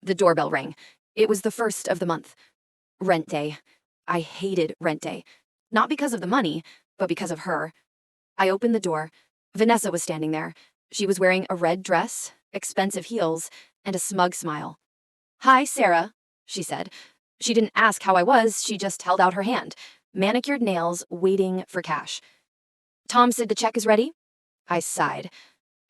The doorbell rang. It was the first of the month. Rent day. I hated rent day. Not because of the money, but because of her. I opened the door. Vanessa was standing there. She was wearing a red dress, expensive heels, and a smug smile. "Hi, Sarah," she said. She didn't ask how I was, she just held out her hand. Manicured nails, waiting for cash. "Tom said the check is ready?" I sighed.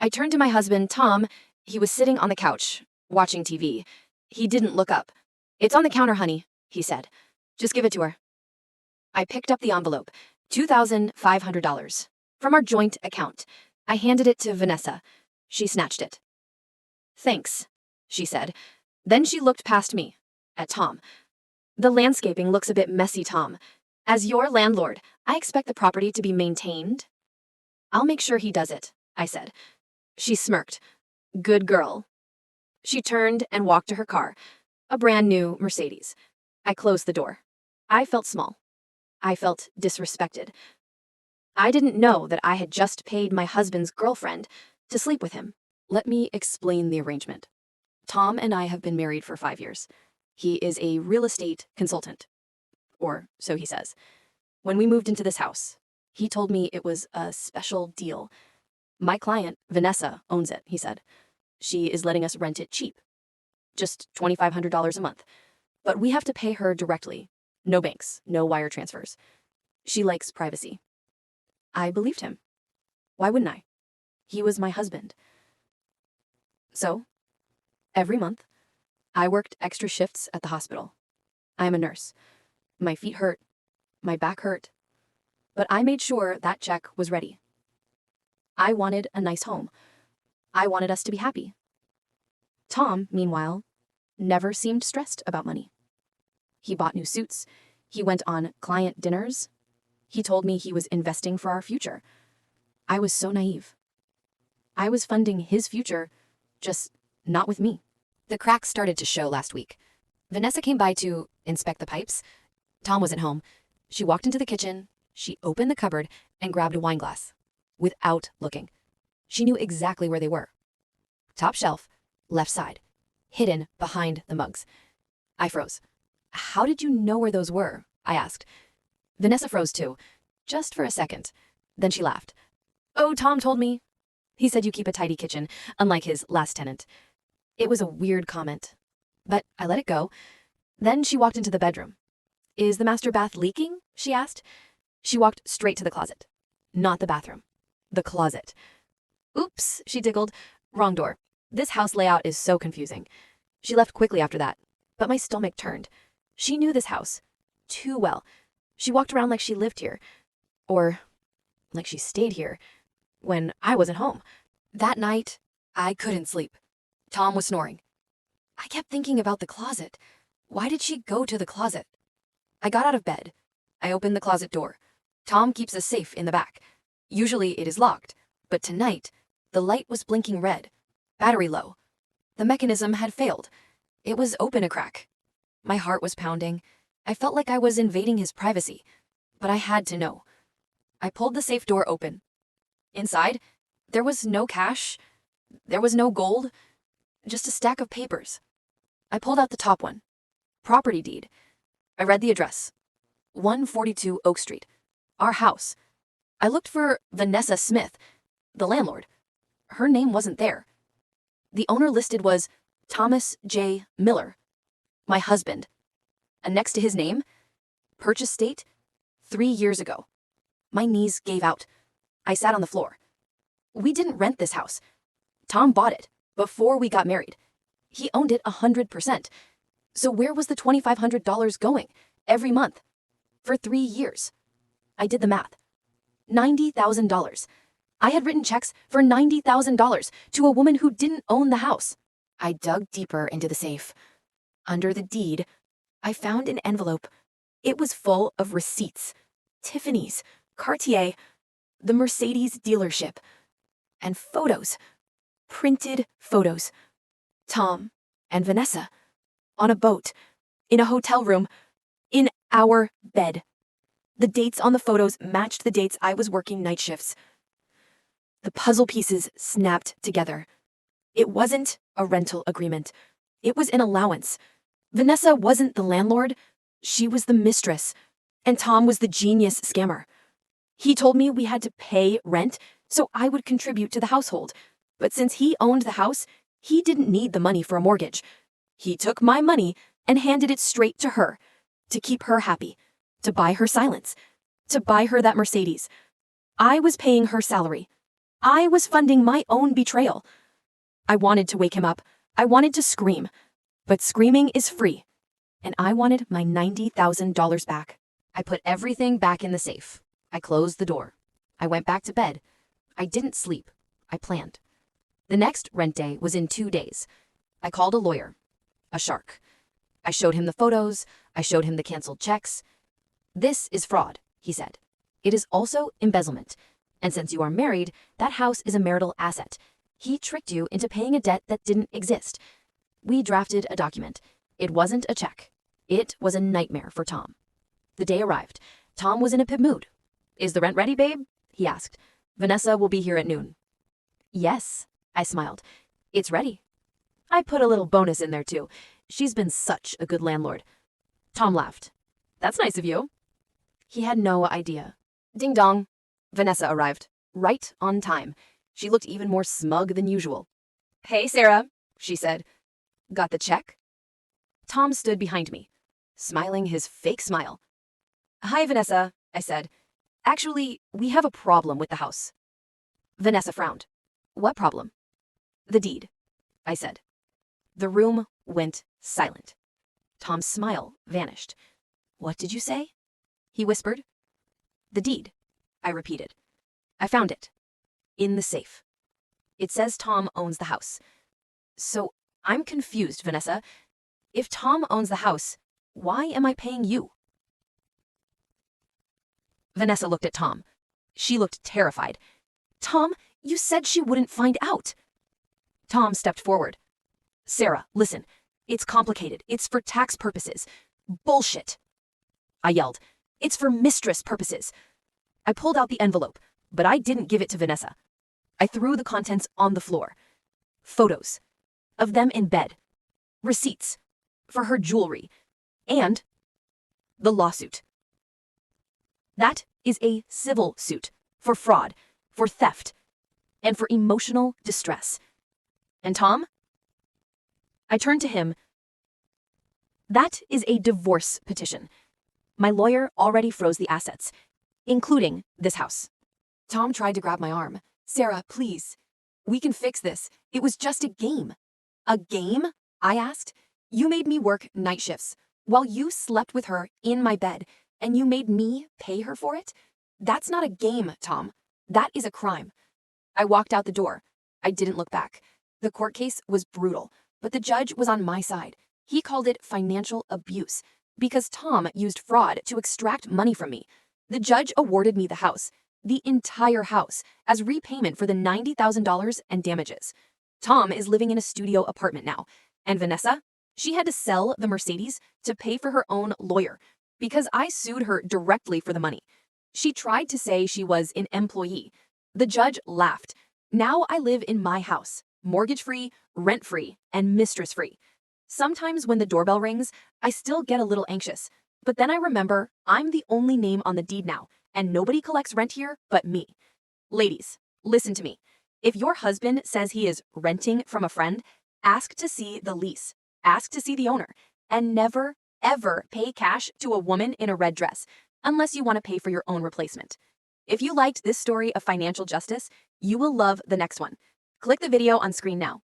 I turned to my husband, Tom. He was sitting on the couch, watching TV. He didn't look up. "It's on the counter, honey," he said. "Just give it to her." I picked up the envelope, $2,500, from our joint account. I handed it to Vanessa. She snatched it. "Thanks," she said. Then she looked past me, at Tom. "The landscaping looks a bit messy, Tom. As your landlord, I expect the property to be maintained." "I'll make sure he does it," I said. She smirked. "Good girl." She turned and walked to her car, a brand new Mercedes. I closed the door. I felt small. I felt disrespected. I didn't know that I had just paid my husband's girlfriend to sleep with him. Let me explain the arrangement. Tom and I have been married for 5 years. He is a real estate consultant. Or so he says. When we moved into this house, he told me it was a special deal. My client, Vanessa, owns it, he said. She is letting us rent it cheap. Just $2,500 a month. But we have to pay her directly. No banks, no wire transfers. She likes privacy. I believed him. Why wouldn't I? He was my husband. So, every month, I worked extra shifts at the hospital. I am a nurse. My feet hurt. My back hurt. But I made sure that check was ready. I wanted a nice home. I wanted us to be happy. Tom, meanwhile, never seemed stressed about money. He bought new suits. He went on client dinners. He told me he was investing for our future. I was so naive. I was funding his future, just not with me. The cracks started to show last week. Vanessa came by to inspect the pipes. Tom wasn't home. She walked into the kitchen. She opened the cupboard and grabbed a wine glass. Without looking. She knew exactly where they were. Top shelf, left side, hidden behind the mugs. I froze. "How did you know where those were?" I asked. Vanessa froze too, just for a second. Then she laughed. "Oh, Tom told me. He said you keep a tidy kitchen, unlike his last tenant." It was a weird comment, but I let it go. Then she walked into the bedroom. "Is the master bath leaking?" she asked. She walked straight to the closet. Not the bathroom. The closet. "Oops," she giggled. "Wrong door. This house layout is so confusing." She left quickly after that, but my stomach turned. She knew this house too well. She walked around like she lived here, or like she stayed here, when I wasn't home. That night, I couldn't sleep. Tom was snoring. I kept thinking about the closet. Why did she go to the closet? I got out of bed. I opened the closet door. Tom keeps a safe in the back. Usually it is locked, but tonight, the light was blinking red. Battery low. The mechanism had failed. It was open a crack. My heart was pounding. I felt like I was invading his privacy, but I had to know. I pulled the safe door open. Inside, there was no cash. There was no gold. Just a stack of papers. I pulled out the top one. Property deed. I read the address. 142 Oak Street. Our house. I looked for Vanessa Smith, the landlord. Her name wasn't there. The owner listed was Thomas J. Miller, my husband. And next to his name, purchase date, 3 years ago. My knees gave out. I sat on the floor. We didn't rent this house. Tom bought it before we got married. He owned it 100%. So where was the $2,500 going every month for 3 years? I did the math. $90,000. I had written checks for $90,000 to a woman who didn't own the house. I dug deeper into the safe. Under the deed, I found an envelope. It was full of receipts. Tiffany's, Cartier, the Mercedes dealership, and photos. Printed photos. Tom and Vanessa on a boat, in a hotel room, in our bed. The dates on the photos matched the dates I was working night shifts. The puzzle pieces snapped together. It wasn't a rental agreement. It was an allowance. Vanessa wasn't the landlord. She was the mistress. And Tom was the genius scammer. He told me we had to pay rent so I would contribute to the household. But since he owned the house, he didn't need the money for a mortgage. He took my money and handed it straight to her to keep her happy, to buy her silence, to buy her that Mercedes. I was paying her salary. I was funding my own betrayal. I wanted to wake him up. I wanted to scream. But screaming is free. And I wanted my $90,000 back. I put everything back in the safe. I closed the door. I went back to bed. I didn't sleep. I planned. The next rent day was in 2 days. I called a lawyer, a shark. I showed him the photos. I showed him the canceled checks. This is fraud, he said. It is also embezzlement. And since you are married, that house is a marital asset. He tricked you into paying a debt that didn't exist. We drafted a document. It wasn't a check. It was a nightmare for Tom. The day arrived. Tom was in a pip mood. Is the rent ready, babe? He asked. Vanessa will be here at noon. Yes, I smiled. It's ready. I put a little bonus in there too. She's been such a good landlord. Tom laughed. That's nice of you. He had no idea. Ding dong. Vanessa arrived, right on time. She looked even more smug than usual. Hey, Sarah, she said. Got the check? Tom stood behind me, smiling his fake smile. Hi, Vanessa, I said. Actually, we have a problem with the house. Vanessa frowned. What problem? The deed, I said. The room went silent. Tom's smile vanished. What did you say? He whispered. The deed, I repeated. I found it. In the safe. It says Tom owns the house. So I'm confused, Vanessa. If Tom owns the house, why am I paying you? Vanessa looked at Tom. She looked terrified. Tom, you said she wouldn't find out. Tom stepped forward. Sarah, listen. It's complicated. It's for tax purposes. Bullshit. I yelled. It's for mistress purposes. I pulled out the envelope, but I didn't give it to Vanessa. I threw the contents on the floor. Photos of them in bed. Receipts for her jewelry. And the lawsuit. That is a civil suit for fraud, for theft, and for emotional distress. And Tom? I turned to him. That is a divorce petition. My lawyer already froze the assets, including this house. Tom tried to grab my arm. Sarah, please. We can fix this. It was just a game. A game? I asked. You made me work night shifts while you slept with her in my bed, and you made me pay her for it? That's not a game, Tom. That is a crime. I walked out the door. I didn't look back. The court case was brutal, but the judge was on my side. He called it financial abuse because Tom used fraud to extract money from me. The judge awarded me the house, the entire house, as repayment for the $90,000 and damages. Tom is living in a studio apartment now, and Vanessa, she had to sell the Mercedes to pay for her own lawyer because I sued her directly for the money. She tried to say she was an employee. The judge laughed. Now I live in my house, mortgage-free, rent-free, and mistress-free. Sometimes when the doorbell rings, I still get a little anxious. But then I remember I'm the only name on the deed now, and nobody collects rent here but me. Ladies, listen to me. If your husband says he is renting from a friend, ask to see the lease. Ask to see the owner. And never, ever pay cash to a woman in a red dress, unless you want to pay for your own replacement. If you liked this story of financial justice, you will love the next one. Click the video on screen now.